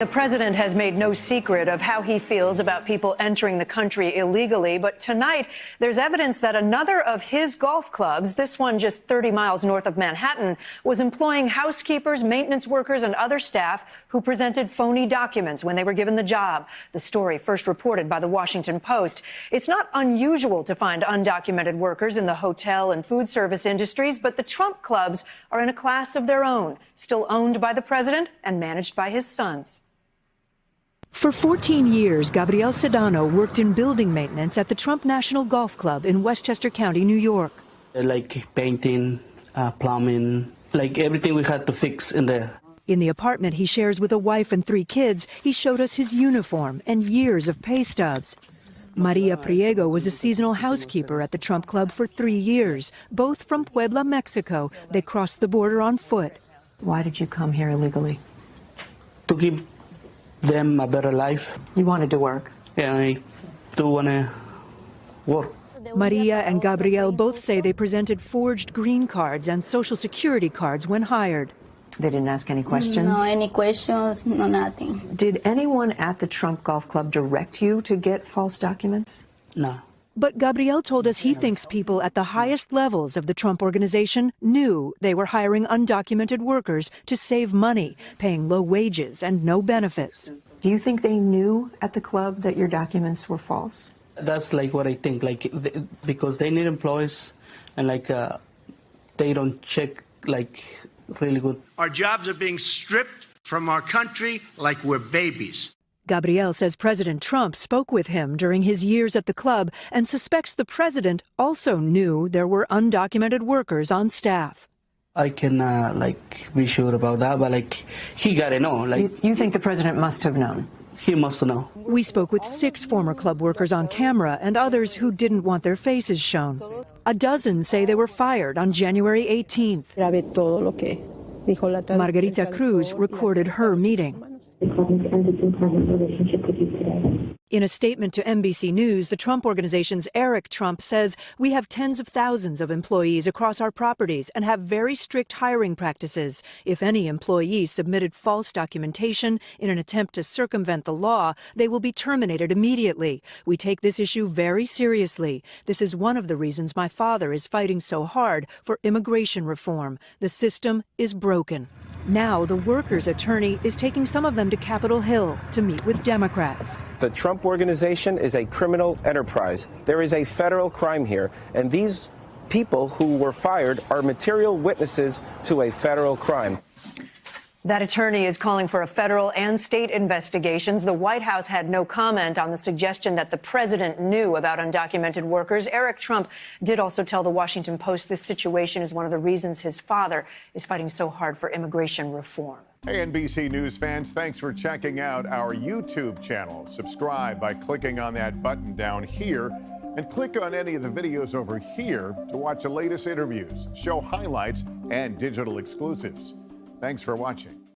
The president has made no secret of how he feels about people entering the country illegally. But tonight, there's evidence that another of his golf clubs, this one just 30 miles north of Manhattan, was employing housekeepers, maintenance workers, and other staff who presented phony documents when they were given the job. The story first reported by the Washington Post. It's not unusual to find undocumented workers in the hotel and food service industries, but the Trump clubs are in a class of their own, still owned by the president and managed by his sons. For 14 years, Gabriel Sedano worked in building maintenance at the Trump National Golf Club in Westchester County, New York. Like painting, plumbing, like everything we had to fix in there. In the apartment he shares with a wife and 3 kids, he showed us his uniform and years of pay stubs. Maria Priego was a seasonal housekeeper at the Trump Club for 3 years, both from Puebla, Mexico. They crossed the border on foot. Why did you come here illegally? To give them a better life. You wanted to work? Yeah, I do want to work. Maria and Gabriel both say they presented forged green cards and Social Security cards when hired. They didn't ask any questions? No, any questions, no, nothing. Did anyone at the Trump Golf Club direct you to get false documents? No. But Gabriel told us he thinks people at the highest levels of the Trump organization knew they were hiring undocumented workers to save money, paying low wages and no benefits. Do you think they knew at the club that your documents were false? That's like what I think, like because they need employees and like they don't check like really good. Our jobs are being stripped from our country like we're babies. Gabriel says President Trump spoke with him during his years at the club and suspects the president also knew there were undocumented workers on staff. I can like be sure about that, but like he gotta know. Like you think the president must have known? He must know. We spoke with 6 former club workers on camera and others who didn't want their faces shown. A dozen say they were fired on January 18th. Margarita Cruz recorded her meeting. In a statement to NBC News, the Trump Organization's Eric Trump says, "We have tens of thousands of employees across our properties and have very strict hiring practices. If any employee submitted false documentation in an attempt to circumvent the law, they will be terminated immediately. We take this issue very seriously. This is one of the reasons my father is fighting so hard for immigration reform. The system is broken." Now, the workers' attorney is taking some of them to Capitol Hill to meet with Democrats. The Trump Organization is a criminal enterprise. There is a federal crime here, and these people who were fired are material witnesses to a federal crime. That attorney is calling for a federal and state investigations. The White House had no comment on the suggestion that the president knew about undocumented workers. Eric Trump did also tell the Washington Post this situation is one of the reasons his father is fighting so hard for immigration reform. Hey, NBC News fans, thanks for checking out our YouTube channel. Subscribe by clicking on that button down here and click on any of the videos over here to watch the latest interviews, show highlights, and digital exclusives. Thanks for watching.